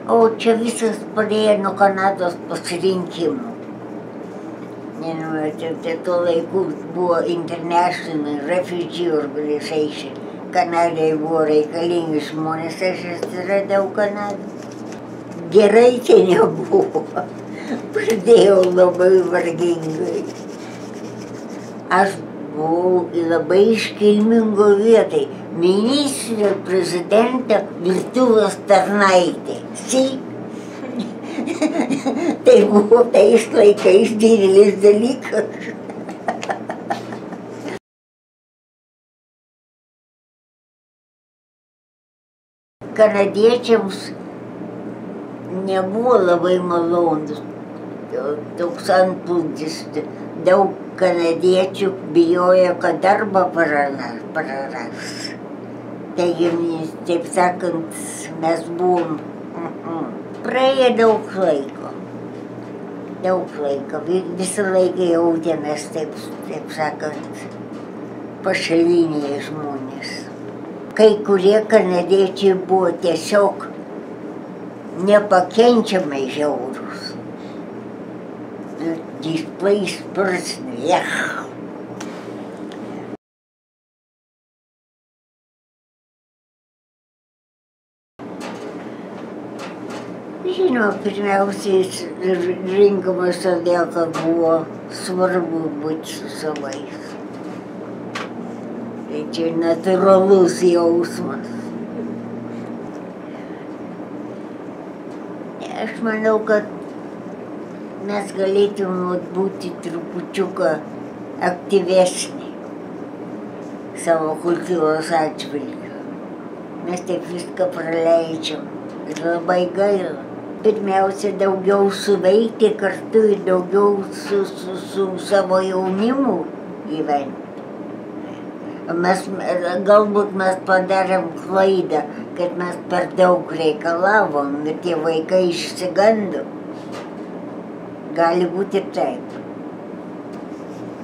O čia visas pradėjo nuo Kanados pasirinkimų. Tuo laiku buvo International Refugee Organization. Kanadai buvo reikalingi žmonės, aš atsiradau Kanadą. Gerai tai nebuvo. Pradėjau labai vargingai. Aš buvau labai iškilmingo vietai. Ministrė prezidento virtuvės tarnaitė. Tai buvo tais laikais didelis dalykas. Kanadiečiams nebuvo labai malonus toks antplūdis. Daug kanadiečių bijojo, kad darbą praras. Taigi, taip sakant, mes buvom praėję daug laiko. Visą laiką jautėmės, taip sakant, pašaliniai žmonės. Kai kurie kanadiečiai buvo tiesiog nepakenčiamai žiaurūs. Displaced person, Žinoma, pirmiausiai rinkomas todėl, kad buvo svarbu būti su savais. Tai čia natūralus jausmas. Aš manau, kad mes galėtume būti trupučiuką aktyvesni savo kultūros atžvilgiu. Mes taip viską praleidžiam ir labai gaila. Pirmiausia, daugiau suveikti kartu ir daugiau su savo jaunimu gyventi. Galbūt mes padarėm klaidą, kad mes per daug reikalavom ir tie vaikai išsigando. Gali būti taip.